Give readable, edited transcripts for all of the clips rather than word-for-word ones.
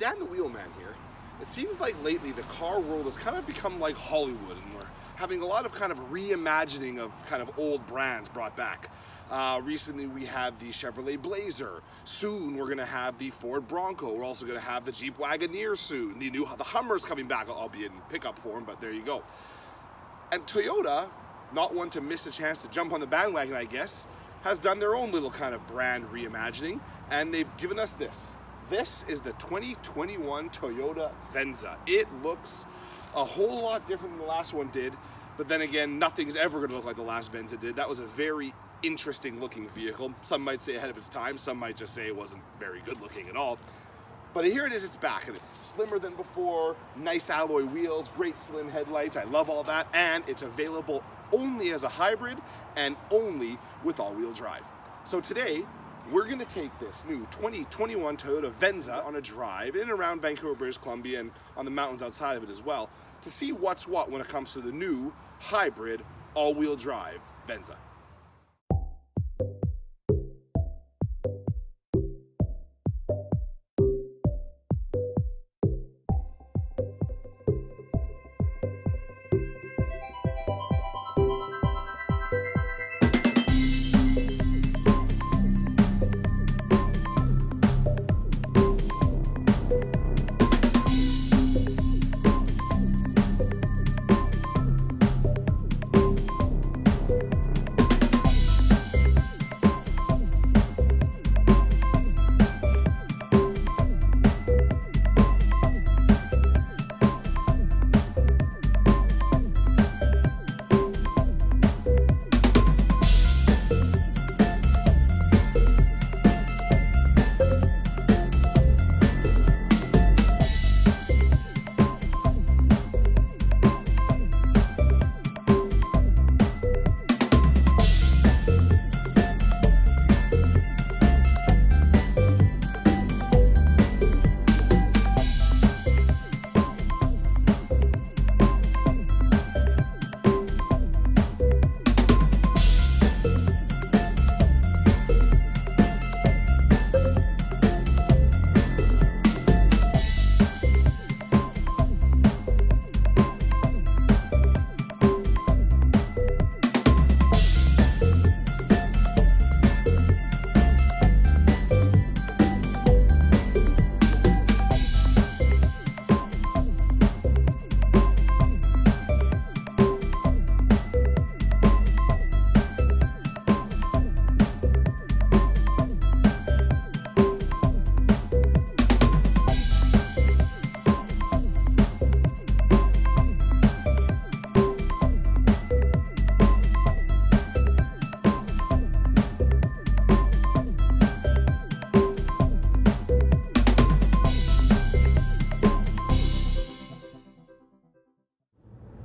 Dan the Wheelman here. It seems like lately the car world has kind of become like Hollywood, and we're having a lot of kind of reimagining of kind of old brands brought back. Recently we had the Chevrolet Blazer. Soon we're going to have the Ford Bronco. We're also going to have the Jeep Wagoneer soon. The Hummer's coming back, albeit in pickup form, but there you go. And Toyota, not one to miss a chance to jump on the bandwagon, I guess, has done their own little kind of brand reimagining, and they've given us this. This is the 2021 Toyota Venza. It looks a whole lot different than the last one did, but then again, nothing's ever going to look like the last Venza did. That was a very interesting looking vehicle. Some might say ahead of its time, some might just say it wasn't very good looking at all. But here it is, it's back, and it's slimmer than before, nice alloy wheels, great slim headlights, I love all that, and it's available only as a hybrid and only with all-wheel drive. So today, we're gonna take this new 2021 Toyota Venza on a drive in and around Vancouver, British Columbia, and on the mountains outside of it as well, to see what's what when it comes to the new hybrid all-wheel drive Venza.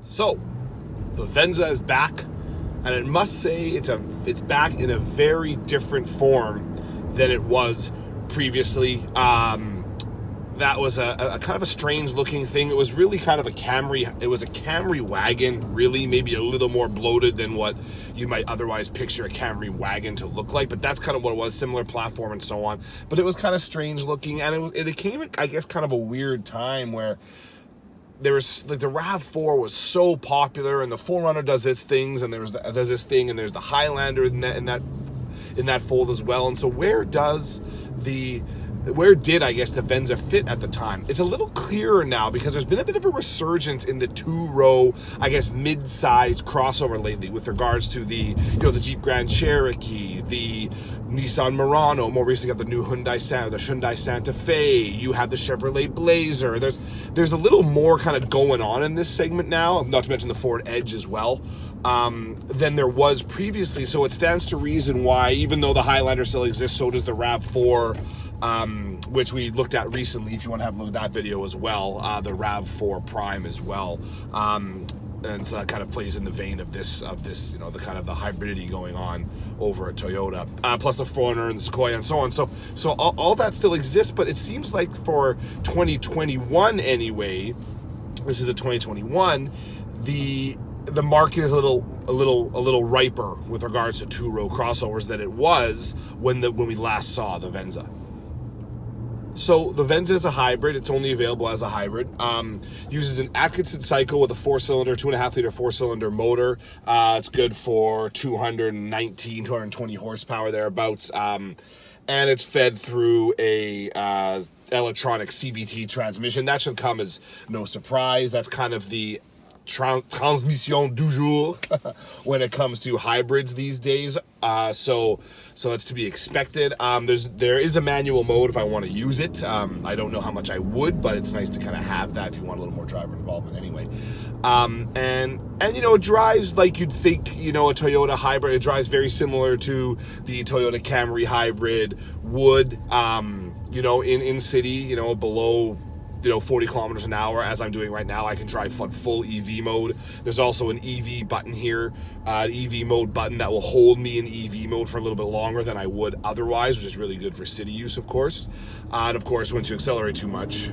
So, the Venza is back, and I must say it's back in a very different form than it was previously. That was a kind of a strange looking thing. It was really kind of a Camry. It was a Camry wagon, really, maybe a little more bloated than what you might otherwise picture a Camry wagon to look like. But that's kind of what it was, similar platform and so on. But it was kind of strange looking, and it came at, I guess, kind of a weird time where there was like the RAV4 was so popular, and the 4Runner does its things, and there's this thing, and there's the Highlander in that fold as well. And so where did, I guess, the Venza fit at the time? It's a little clearer now because there's been a bit of a resurgence in the two-row, I guess, mid-sized crossover lately with regards to the Jeep Grand Cherokee, the Nissan Murano, more recently got the new Hyundai Santa Fe, you have the Chevrolet Blazer. There's a little more kind of going on in this segment now, not to mention the Ford Edge as well, than there was previously. So it stands to reason why, even though the Highlander still exists, so does the RAV4, which we looked at recently, if you want to have a look at that video as well, the RAV4 Prime as well. And so that kind of plays in the vein of this, the kind of the hybridity going on over at Toyota, plus the 4Runner and the Sequoia and so on. So all that still exists, but it seems like for 2021 anyway, this is a 2021, the market is a little riper with regards to two-row crossovers than it was when we last saw the Venza. So the Venza is a hybrid. It's only available as a hybrid. Uses an Atkinson cycle with a 4-cylinder, 2.5-liter 4-cylinder motor. It's good for 219, 220 horsepower thereabouts. And it's fed through a electronic CVT transmission. That should come as no surprise. That's kind of the transmission du jour when it comes to hybrids these days. So it's to be expected. There is a manual mode if I want to use it. I don't know how much I would, but it's nice to kind of have that if you want a little more driver involvement anyway. And you know, it drives like you'd think, you know, a Toyota hybrid. It drives very similar to the Toyota Camry hybrid would, you know, in city, you know, below 40 kilometers an hour, as I'm doing right now. I can drive full EV mode. There's also an EV button here, an EV mode button that will hold me in EV mode for a little bit longer than I would otherwise, which is really good for city use, of course. And of course, once you accelerate too much,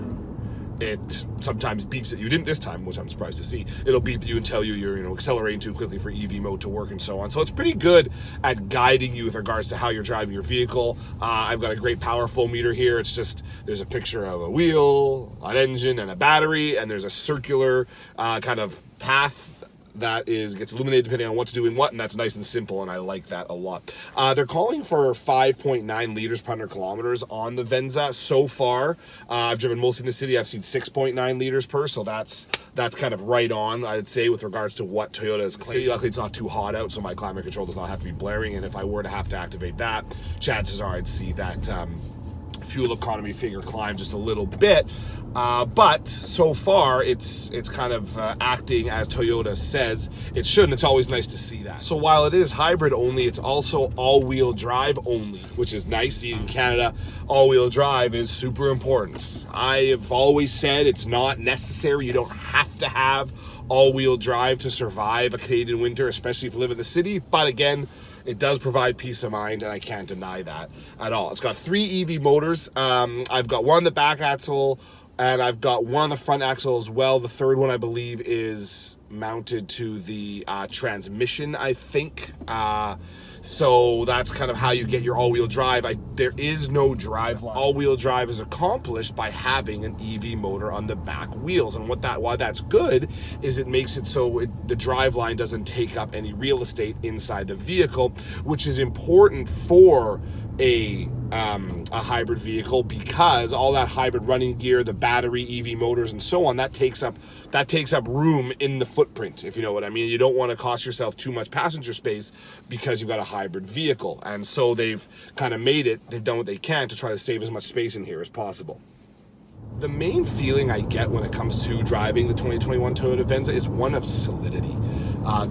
it sometimes beeps at you. It didn't this time, which I'm surprised to see. It'll beep at you and tell you you're, accelerating too quickly for EV mode to work and so on. So it's pretty good at guiding you with regards to how you're driving your vehicle. I've got a great power flow meter here. It's just, there's a picture of a wheel, an engine, and a battery, and there's a circular kind of path that gets illuminated depending on what's doing what, and that's nice and simple, and I like that a lot. They're calling for 5.9 liters per 100 kilometers on the Venza so far. I've driven mostly in the city. I've seen 6.9 liters per, so that's kind of right on, I'd say, with regards to what Toyota is claiming. Luckily, it's not too hot out, so my climate control does not have to be blaring, and if I were to have to activate that, chances are I'd see that fuel economy figure climb just a little bit. But so far, it's kind of acting as Toyota says it should, and it's always nice to see that. So while it is hybrid only, it's also all-wheel drive only, which is nice. In Canada, all-wheel drive is super important. I have always said it's not necessary. You don't have to have all-wheel drive to survive a Canadian winter, especially if you live in the city. But again, it does provide peace of mind, and I can't deny that at all. It's got 3 EV motors. I've got one on the back axle, and I've got one on the front axle as well. The third one, I believe, is mounted to the transmission, I think. So that's kind of how you get your all-wheel drive. There is no drive line. All-wheel drive is accomplished by having an EV motor on the back wheels. And why that's good is it makes it so the drive line doesn't take up any real estate inside the vehicle, which is important for a hybrid vehicle, because all that hybrid running gear, the battery, EV motors, and so on, that takes up room in the footprint, if you know what I mean. You don't want to cost yourself too much passenger space because you've got a hybrid vehicle, and so they've kind of they've done what they can to try to save as much space in here as possible. The main feeling I get when it comes to driving the 2021 Toyota Venza is one of solidity.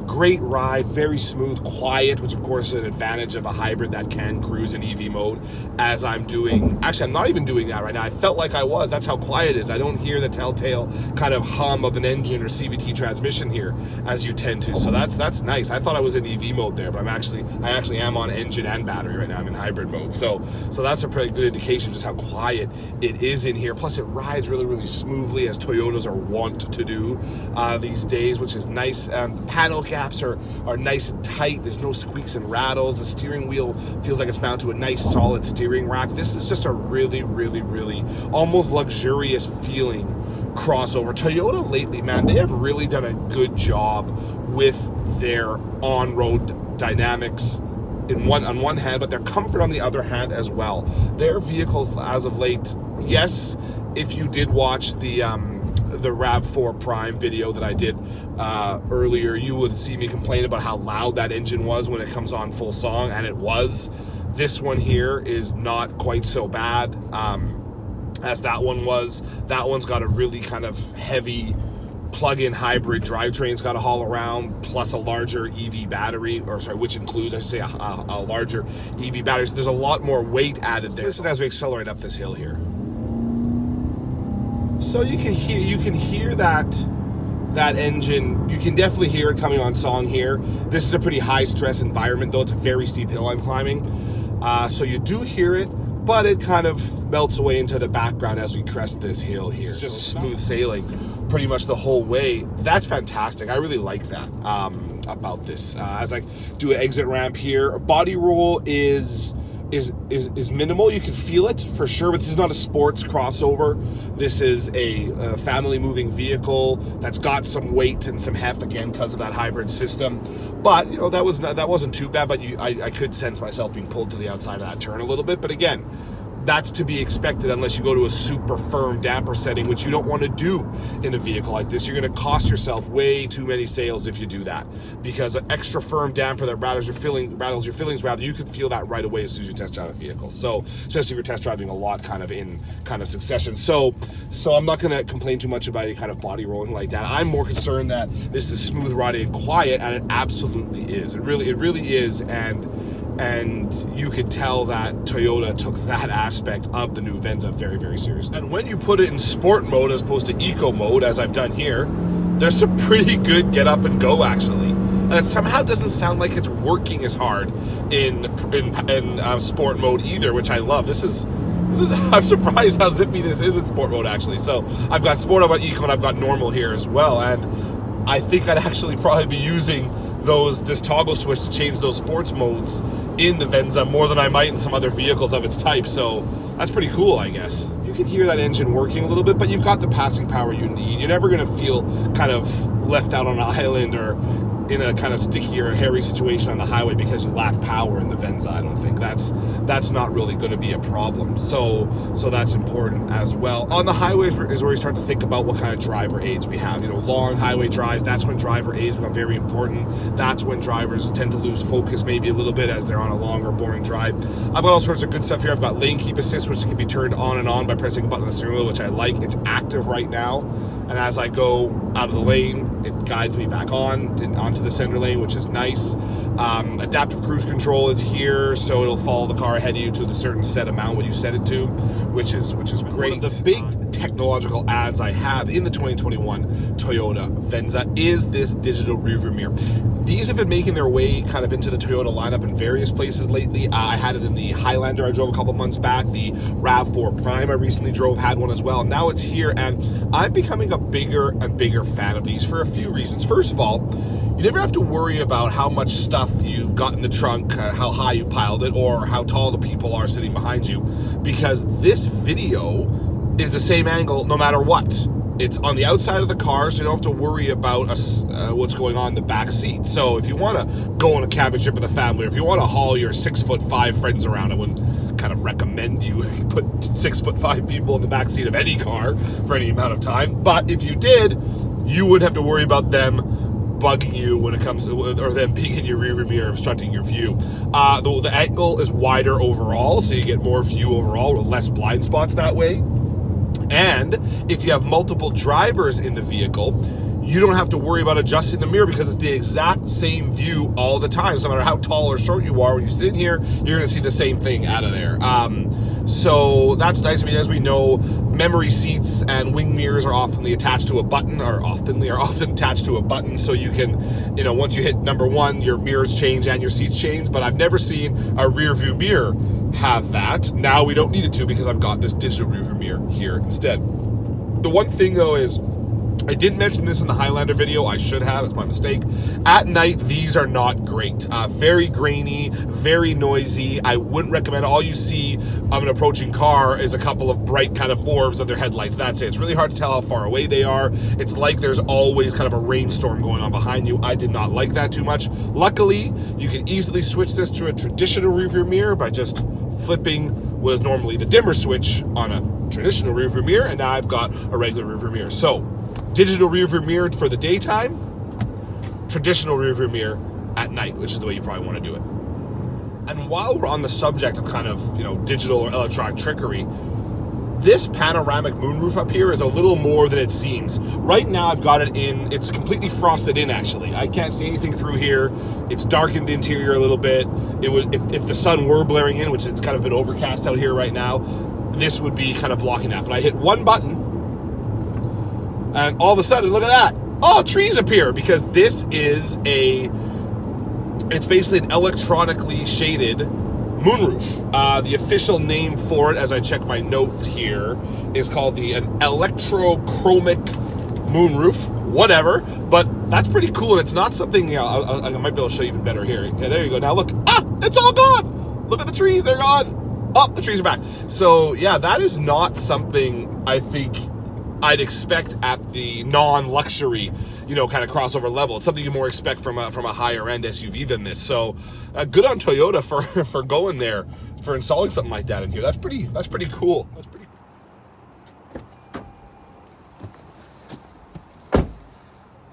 Great ride, very smooth, quiet, which of course is an advantage of a hybrid that can cruise in EV mode, as I'm doing. Actually, I'm not even doing that right now. I felt like I was. That's how quiet it is. I don't hear the telltale kind of hum of an engine or CVT transmission here, as you tend to. So that's nice. I thought I was in EV mode there, but I actually am on engine and battery right now. I'm in hybrid mode. So that's a pretty good indication of just how quiet it is in here. Plus, it rides really, really smoothly, as Toyotas are wont to do these days, which is nice. The paddle caps are nice and tight. There's no squeaks and rattles. The steering wheel feels like it's mounted to a nice solid steering rack. This is just a really, really, really almost luxurious feeling crossover. Toyota lately, man, they have really done a good job with their on-road dynamics on one hand, but their comfort on the other hand as well. Their vehicles as of late, yes, if you did watch the RAV4 Prime video that I did earlier, you would see me complain about how loud that engine was when it comes on full song, and it was. This one here is not quite so bad as that one was. That one's got a really kind of heavy plug-in hybrid drivetrain's got to haul around, plus a larger EV battery, which includes, I should say, a larger EV battery. So there's a lot more weight added there. Listen as we accelerate up this hill here. So you can hear that engine. You can definitely hear it coming on song here. This is a pretty high stress environment, though. It's a very steep hill I'm climbing. So you do hear it, but it kind of melts away into the background as we crest this hill here. It's just smooth sailing pretty much the whole way. That's fantastic. I really like that about this. As I do an exit ramp here, body roll is is minimal. You can feel it for sure, but this is not a sports crossover. This is a family moving vehicle that's got some weight and some heft, again, because of that hybrid system. But, you know, that wasn't too bad, but I could sense myself being pulled to the outside of that turn a little bit. But again, that's to be expected unless you go to a super firm damper setting, which you don't want to do in a vehicle like this. You're going to cost yourself way too many sales if you do that, because an extra firm damper that rattles your feelings, rather, you can feel that right away as soon as you test drive a vehicle. So especially if you're test driving a lot kind of in kind of succession. So I'm not going to complain too much about any kind of body rolling like that. I'm more concerned that this is smooth riding and quiet, and it absolutely is. It really is. And you could tell that Toyota took that aspect of the new Venza very, very seriously. And when you put it in sport mode as opposed to eco mode, as I've done here, there's some pretty good get up and go, actually. And it somehow doesn't sound like it's working as hard in sport mode either, which I love. This is I'm surprised how zippy this is in sport mode, actually. So I've got sport, I've got eco, and I've got normal here as well. And I think I'd actually probably be using this toggle switch to change those sports modes in the Venza more than I might in some other vehicles of its type. So that's pretty cool, I guess. You can hear that engine working a little bit, but you've got the passing power you need. You're never going to feel kind of left out on an island or in a kind of sticky or hairy situation on the highway because you lack power in the Venza. I don't think that's not really going to be a problem. So that's important as well. On the highways is where you start to think about what kind of driver aids we have. You know, long highway drives, that's when driver aids become very important. That's when drivers tend to lose focus maybe a little bit as they're on a longer, boring drive. I've got all sorts of good stuff here. I've got lane keep assist, which can be turned on and on by pressing a button on the steering wheel, which I like. It's active right now. And as I go out of the lane, it guides me back onto the center lane, which is nice. Adaptive cruise control is here, so it'll follow the car ahead of you to the certain set amount when you set it to, which is great. One of the big technological adds I have in the 2021 Toyota Venza is this digital rearview mirror. These have been making their way kind of into the Toyota lineup in various places lately. I had it in the Highlander I drove a couple months back. The RAV4 Prime I recently drove had one as well. Now it's here, and I'm becoming a bigger and bigger fan of these for a few reasons. First of all, you never have to worry about how much stuff you've got in the trunk, how high you piled it, or how tall the people are sitting behind you, because this video is the same angle no matter what. It's on the outside of the car, so you don't have to worry about what's going on in the back seat. So if you want to go on a cabin trip with a family, or if you want to haul your 6'5" friends around, I wouldn't kind of recommend you put 6'5" people in the back seat of any car for any amount of time. But if you did, you wouldn't have to worry about them bugging you when it comes to, or them being in your rearview mirror obstructing your view. The angle is wider overall, so you get more view overall with less blind spots that way. And if you have multiple drivers in the vehicle, you don't have to worry about adjusting the mirror because it's the exact same view all the time. So no matter how tall or short you are, when you sit in here, you're going to see the same thing out of there. So that's nice. I mean, as we know, memory seats and wing mirrors are often attached to a button, or often attached to a button. So you can, you know, once you hit number one, your mirrors change and your seats change. But I've never seen a rear view mirror have that. Now we don't need it to because I've got this digital rear view mirror here instead. The one thing though is, I didn't mention this in the Highlander video. I should have. It's my mistake. At night, these are not great. Very grainy, very noisy. I wouldn't recommend it. All you see of an approaching car is a couple of bright kind of orbs of their headlights. That's it. It's really hard to tell how far away they are. It's like there's always kind of a rainstorm going on behind you. I did not like that too much. Luckily, you can easily switch this to a traditional rearview mirror by just flipping what is normally the dimmer switch on a traditional rearview mirror, and now I've got a regular rearview mirror. So, digital rearview mirror for the daytime, traditional rearview mirror at night, which is the way you probably want to do it. And while we're on the subject of kind of, you know, digital or electronic trickery, this panoramic moonroof up here is a little more than it seems. Right now I've got it in, it's completely frosted in actually. I can't see anything through here. It's darkened interior a little bit. It would, if the sun were blaring in, which it's kind of been overcast out here right now, this would be kind of blocking that. But I hit one button, and all of a sudden, look at that. Oh, trees appear, because this is it's basically an electronically shaded moonroof. The official name for it, as I check my notes here, is called an electrochromic moonroof, whatever. But that's pretty cool, and it's not something, I might be able to show you even better here. Yeah, there you go. Now look, it's all gone. Look at the trees, they're gone. Oh, the trees are back. So yeah, that is not something I think I'd expect at the non-luxury, you know, kind of crossover level. It's something you more expect from a higher end SUV than this. So good on Toyota for going there, for installing something like that in here. That's pretty cool. That's pretty cool.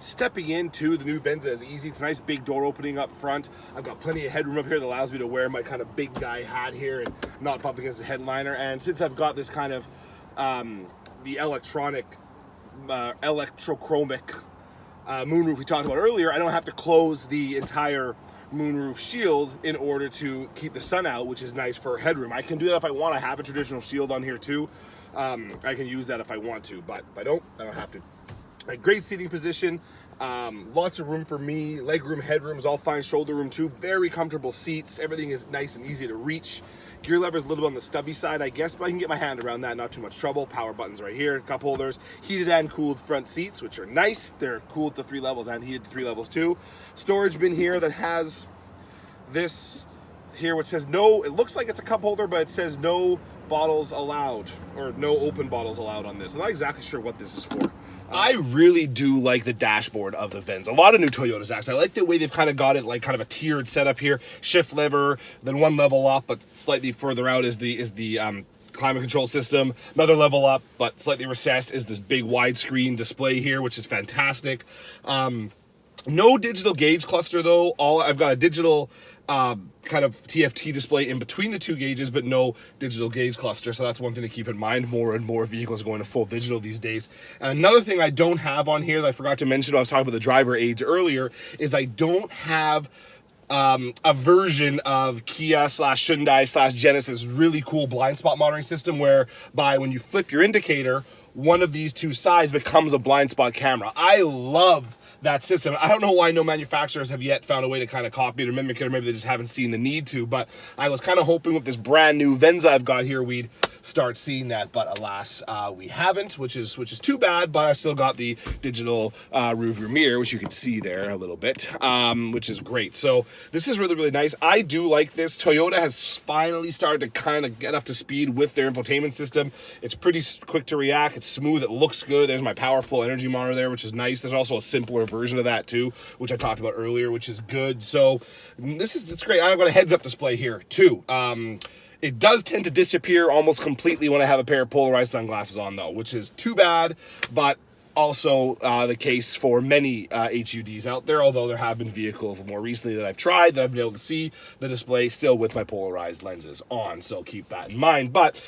Stepping into the new Venza is easy. It's a nice big door opening up front. I've got plenty of headroom up here that allows me to wear my kind of big guy hat here and not bump against the headliner. And since I've got this kind of the electrochromic moonroof we talked about earlier, I don't have to close the entire moonroof shield in order to keep the sun out, which is nice for headroom. I can do that if I want. I have a traditional shield on here too. I can use that if I want to, but if I don't have to. A great seating position, lots of room for me, leg room, headroom is all fine, shoulder room too, very comfortable seats, everything is nice and easy to reach. Gear lever is a little bit on the stubby side, I guess, but I can get my hand around that, not too much trouble. Power buttons right here, cup holders, heated and cooled front seats, which are nice. They're cooled to 3 levels and heated to 3 levels too. Storage bin here that has this here, which says no, it looks like it's a cup holder, but it says no bottles allowed, or no open bottles allowed on this. I'm not exactly sure what this is for. I really do like the dashboard of the Venza. A lot of new Toyotas, actually. I like the way they've kind of got it like kind of a tiered setup here. Shift lever, then one level up, but slightly further out is the climate control system. Another level up, but slightly recessed, is this big widescreen display here, which is fantastic. No digital gauge cluster though. I've got a digital kind of TFT display in between the 2 gauges, but no digital gauge cluster. So that's one thing to keep in mind. More and more vehicles are going to full digital these days. And another thing I don't have on here that I forgot to mention when I was talking about the driver aids earlier is I don't have a version of Kia / Hyundai / Genesis really cool blind spot monitoring system, whereby when you flip your indicator, one of these 2 sides becomes a blind spot camera. I love that system. I don't know why no manufacturers have yet found a way to kind of copy it or mimic it, or maybe they just haven't seen the need to, but I was kind of hoping with this brand new Venza I've got here we'd start seeing that, but alas, we haven't, which is too bad. But I still got the digital rearview mirror, which you can see there a little bit, which is great. So this is really, really nice. I do like this. Toyota has finally started to kind of get up to speed with their infotainment system. It's pretty quick to react. It's smooth. It looks good. There's my power flow energy monitor there, which is nice. There's also a simpler version of that too, which I talked about earlier, which is good. So it's great. I've got a heads-up display here too. It does tend to disappear almost completely when I have a pair of polarized sunglasses on though, which is too bad, but also the case for many HUDs out there, although there have been vehicles more recently that I've tried that I've been able to see the display still with my polarized lenses on, so keep that in mind. But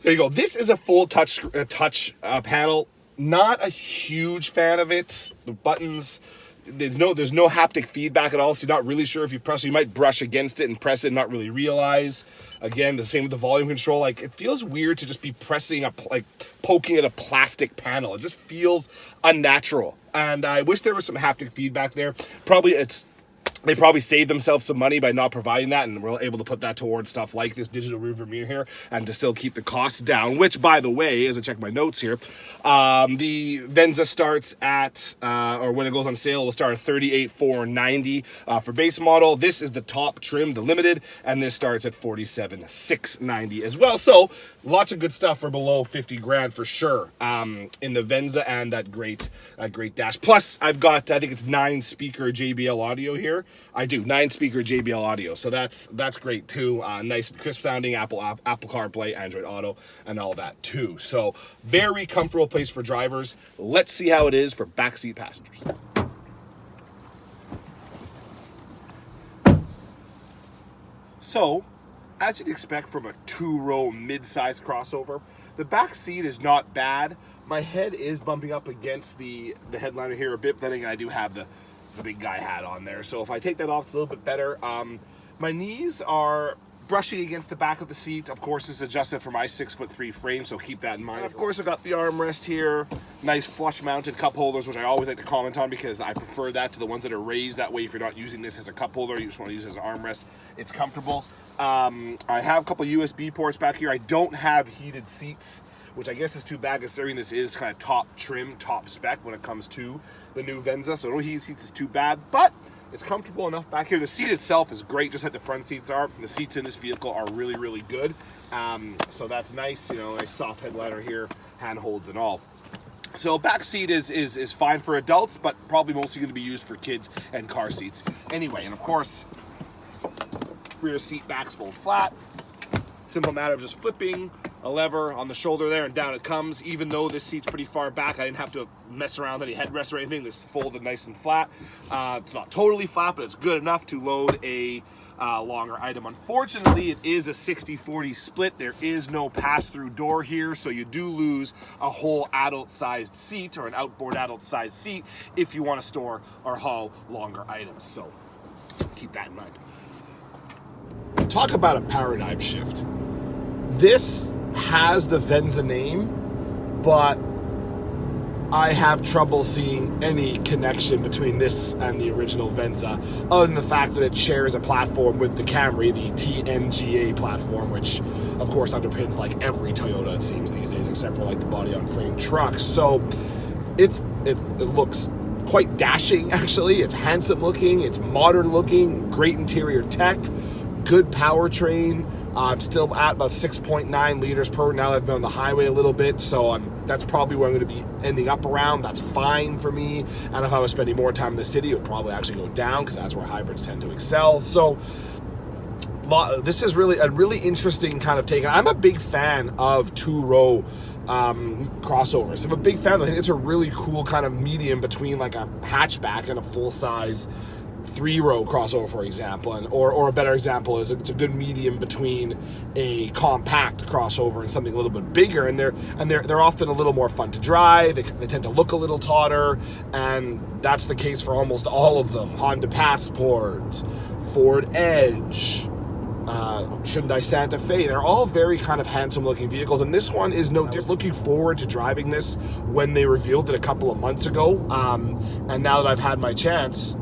there you go. This is a full touch panel. Not a huge fan of it. The buttons, there's no haptic feedback at all, so you're not really sure if you press it. You might brush against it and press it and not really realize. Again, the same with the volume control. Like, it feels weird to just be pressing poking at a plastic panel. It just feels unnatural, and I wish there was some haptic feedback there. They probably saved themselves some money by not providing that, and we're able to put that towards stuff like this digital rearview mirror here, and to still keep the costs down, which, by the way, as I check my notes here, the Venza starts at, or when it goes on sale, it will start at $38,490 for base model. This is the top trim, the limited, and this starts at $47,690 as well. So lots of good stuff for below 50 grand for sure in the Venza, and that great dash. Plus, I've got, I think it's 9-speaker JBL audio here. I do 9-speaker JBL audio, so that's great too. Nice and crisp sounding, Apple CarPlay, Android Auto, and all that too. So very comfortable place for drivers. Let's see how it is for backseat passengers. So, as you'd expect from a 2-row mid-size crossover, the back seat is not bad. My head is bumping up against the headliner here a bit, but then again, I do have the big guy hat on there, so if I take that off, it's a little bit better. My knees are brushing against the back of the seat. Of course, it's adjusted for my 6'3" frame, so keep that in mind. And of course, I've got the armrest here, nice flush-mounted cup holders, which I always like to comment on because I prefer that to the ones that are raised. That way, if you're not using this as a cup holder, you just want to use it as an armrest, it's comfortable. I have a couple USB ports back here. I don't have heated seats, which I guess is too bad considering this is kind of top trim, top spec when it comes to the new Venza. So no heated seats is too bad, but It's comfortable enough back here. The seat itself is great, just like the front seats are. The seats in this vehicle are really, really good. So that's nice, you know, nice soft headliner here, handholds and all. So back seat is fine for adults, but probably mostly going to be used for kids and car seats. Anyway, and of course, rear seat backs fold flat. Simple matter of just flipping a lever on the shoulder there and down it comes. Even though this seat's pretty far back, I didn't have to mess around with any headrests or anything. This folded nice and flat. It's not totally flat, but it's good enough to load a longer item. Unfortunately, it is a 60-40 split. There is no pass-through door here, so you do lose a whole adult-sized seat or an outboard adult-sized seat if you want to store or haul longer items. So keep that in mind. Talk about a paradigm shift. This has the Venza name, but I have trouble seeing any connection between this and the original Venza, other than the fact that it shares a platform with the Camry, the TNGA platform, which of course underpins like every Toyota it seems these days, except for like the body-on-frame trucks. So it looks quite dashing, actually. It's handsome looking, it's modern looking, great interior tech, good powertrain. I'm still at about 6.9 liters per now that I've been on the highway a little bit, so that's probably where I'm going to be ending up around. That's fine for me. And if I was spending more time in the city, it would probably actually go down because that's where hybrids tend to excel. So this is really a really interesting kind of take. I'm a big fan of two-row crossovers. I'm a big fan. I think it's a really cool kind of medium between like a hatchback and a full-size 3-row crossover, for example, or a better example is it's a good medium between a compact crossover and something a little bit bigger, and they're often a little more fun to drive. They tend to look a little tauter, and that's the case for almost all of them. Honda Passport, Ford Edge, Hyundai Santa Fe, they're all very kind of handsome looking vehicles, and this one is no different. I was looking forward to driving this when they revealed it a couple of months ago, and now that I've had my chance,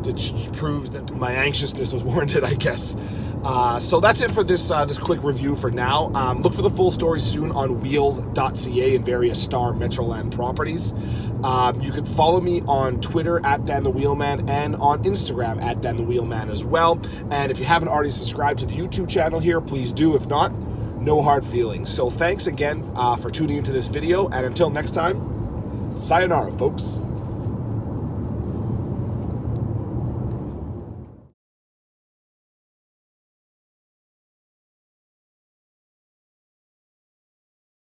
it proves that my anxiousness was warranted, I guess. So that's it for this quick review for now. Look for the full story soon on wheels.ca and various Star Metroland properties. You can follow me on Twitter at Dan the Wheelman and on Instagram at Dan the Wheelman as well. And if you haven't already subscribed to the YouTube channel here, please do. If not, no hard feelings. So thanks again for tuning into this video, and until next time, sayonara, folks.